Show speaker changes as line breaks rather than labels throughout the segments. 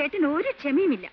ചേട്ടന് ഒരു ക്ഷമയുമില്ല.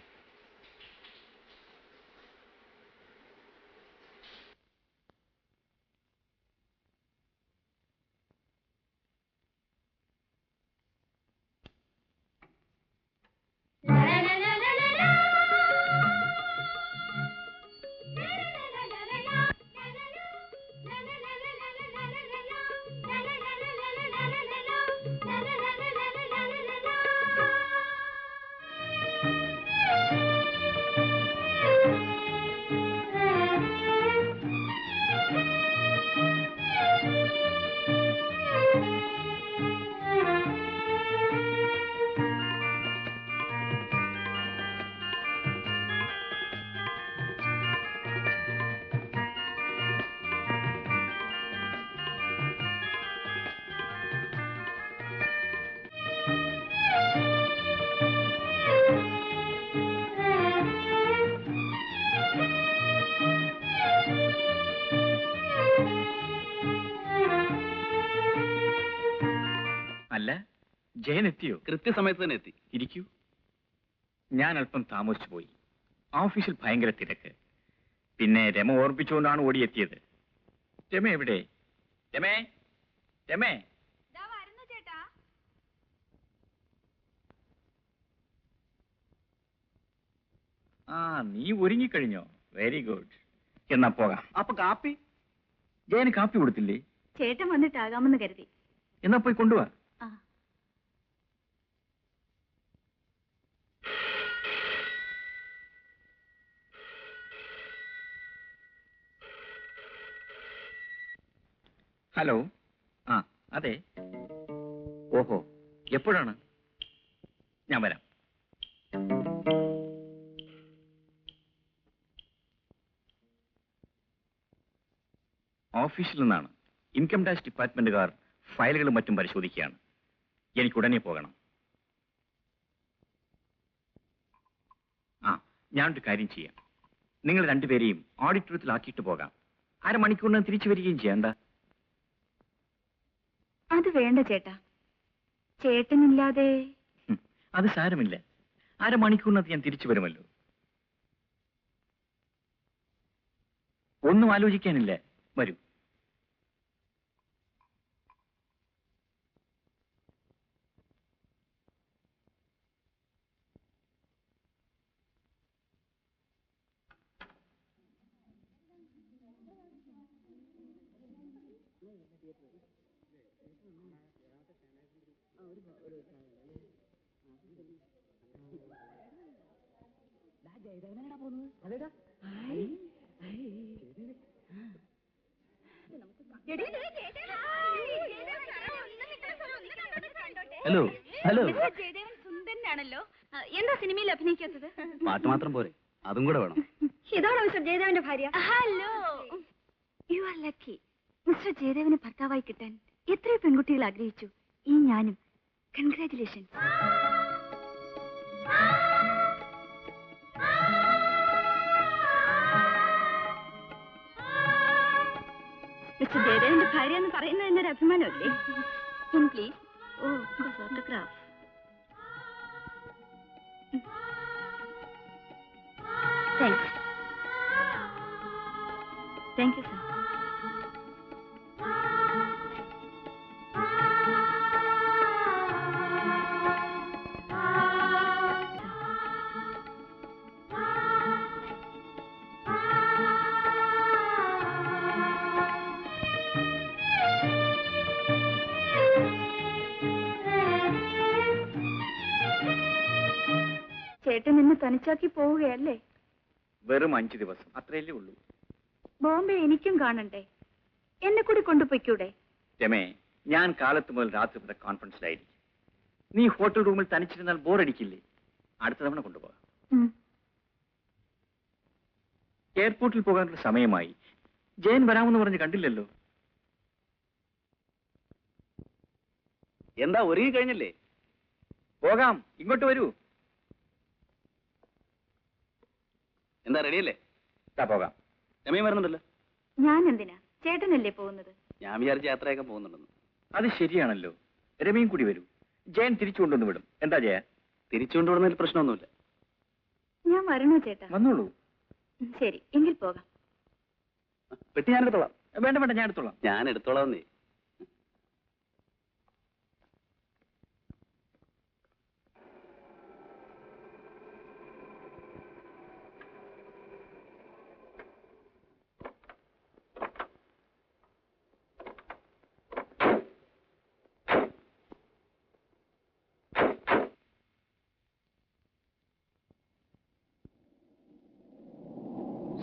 അല്ല, ജയൻ എത്തിയോ?
കൃത്യസമയത്ത് തന്നെ എത്തി.
ഇരിക്കൂ. ഞാൻ അല്പം താമസിച്ചു പോയി. ഓഫീസിൽ ഭയങ്കര തിരക്ക്. പിന്നെ രമ ഓർപ്പിച്ചുകൊണ്ടാണ് ഓടിയെത്തിയത്. രമ എവിടെ? രമേ, രമേ. ആ, നീ ഒരുങ്ങിക്കഴിഞ്ഞോ? Very good. എന്നാ പോകാം.
അപ്പൊ കാപ്പി?
ജയന് കാപ്പി കൊടുത്തില്ലേ?
ചേട്ടൻ വന്നിട്ടാകാമെന്ന് കരുതി.
എന്നാ പോയി കൊണ്ടുപോവാ. ഹലോ. ആ, അതെ. ഓഹോ, എപ്പോഴാണ്? ഞാൻ വരാം. ഓഫീസിൽ നിന്നാണ്. ഇൻകം ടാക്സ് ഡിപ്പാർട്ട്മെന്റുകാർ ഫയലുകളും മറ്റും പരിശോധിക്കുകയാണ്. എനിക്ക് ഉടനെ പോകണം. ആ, ഞാനൊരു കാര്യം ചെയ്യാം. നിങ്ങൾ രണ്ടുപേരെയും ഓഡിറ്റോറിയത്തിലാക്കിയിട്ട് പോകാം. അരമണിക്കൂറിന് തിരിച്ചു വരികയും ചെയ്യാം. എന്താ?
അത് വേണ്ട ചേട്ടാ. ചേട്ടനില്ലാതെ.
അത് സാരമില്ല. അരമണിക്കൂറിനകത്ത് ഞാൻ തിരിച്ചു വരുമല്ലോ. ഒന്നും ആലോചിക്കാനില്ല. വരൂ.
ഹലോ. ഹലോ.
ജയദേവൻ സുന്ദരനാണല്ലോ. എന്താ സിനിമയിൽ അഭിനയിക്കാത്തത്?
പാട്ട് മാത്രം പോരെ, അതും കൂടെ വേണം.
ഇതാണോ മിസ്റ്റർ ജയദേവന്റെ ഭാര്യ? Hello. You are lucky. Mister ജയദേവന് ഭർത്താവായി കിട്ടാൻ എത്രയോ പെൺകുട്ടികൾ ആഗ്രഹിച്ചു. ഈ ഞാനും. കൺഗ്രാറ്റുലേഷൻ. മിസ്റ്റർ ജയദേവന്റെ ഭാര്യ എന്ന് പറയുന്നത് എന്നൊരു അഭിമാനമല്ലേ? Please. Oh, photograph. Thanks. Thank you sir. ചേട്ടൻ എന്നെ തനിച്ചാക്കി പോവുകയല്ലേ?
വെറും 5 ദിവസം, അത്രയല്ലേ ഉള്ളൂ.
ബോംബെ എനിക്കും കാണണ്ടേ? എന്നെ കൂടി കൊണ്ടുപോയിക്കൂടെ?
രമേ, ഞാൻ കാലത്ത് മുതൽ രാത്രി വരെ കോൺഫറൻസിലായിരിക്കും. നീ ഹോട്ടൽ റൂമിൽ തനിച്ചിരുന്നാൽ ബോറടിക്കില്ലേ? അടുത്ത തവണ കൊണ്ടുപോകാം. എയർപോർട്ടിൽ പോകാനുള്ള സമയമായി. ജയൻ വരാമെന്ന് പറഞ്ഞ് കണ്ടില്ലല്ലോ.
എന്താ, ഒരുങ്ങി കഴിഞ്ഞല്ലേ?
പോകാം, ഇങ്ങോട്ട് വരൂ.
എന്താ, റെഡിയല്ലേ?
പോകാം.
രമയും വരുന്നുണ്ടല്ലോ.
ഞാൻ എന്തിനാ? ചേട്ടനല്ലേ പോകുന്നത്?
ഞാൻ വിചാരിച്ച യാത്രയൊക്കെ പോകുന്നുണ്ടെന്ന്.
അത് ശരിയാണല്ലോ. രമയും കൂടി വരൂ. ജയൻ തിരിച്ചു കൊണ്ടുവന്ന് വിടും. എന്താ ജയ?
തിരിച്ചുകൊണ്ടുവിടുന്നതിൽ പ്രശ്നമൊന്നുമില്ല.
ഞാൻ വരണോ ചേട്ടാ?
വന്നോളൂ.
ശരി, എങ്കിൽ പോകാം.
പെട്ടി ഞാൻ എടുത്തോളാം.
വേണ്ട വേണ്ട, ഞാൻ എടുത്തോളാം.
ഞാൻ എടുത്തോളാം.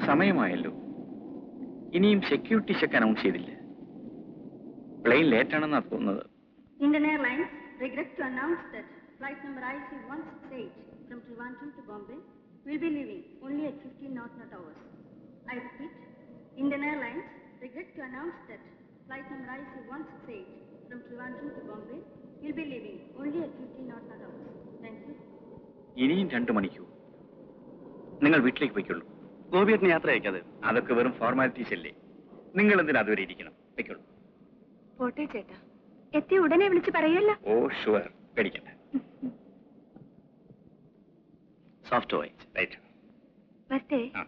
സമയമായല്ലോ. ഇനിയും സെക്യൂരിറ്റി ചെക്ക് അനൗൺസ് ചെയ്തില്ല. പ്ലെയിൻ ലേറ്റ് ആണെന്നാ തോന്നുന്നത്.
Indian Airlines regret to announce that flight number IC168 from Trivandrum to Bombay will be leaving only at 15 knot hours. I repeat, Indian Airlines regret to announce that flight number IC168 from Trivandrum to Bombay will be leaving only at 15 knot hours. Thank you.
ഇനിയും 2 മണിക്കൂർ. നിങ്ങൾ വീട്ടിലേക്ക് പോയിക്കൊള്ളൂ.
ഗോപിയേട്ടന് യാത്ര അയക്കാതെ.
അതൊക്കെ വെറും formalities അല്ലേ. നിങ്ങൾ എന്തിനാ അതുവരെ ഇരിക്കണം? വെക്കുള്ളൂ.
പോട്ടെ ചേട്ടാ, എത്തി ഉടനെ വിളിച്ച് പറയല്ലോ.
ഓ ഷുവർ, പേടിക്കണ്ട.
Soft voice.
റൈറ്റ്.
വരട്ടെ.
ആ.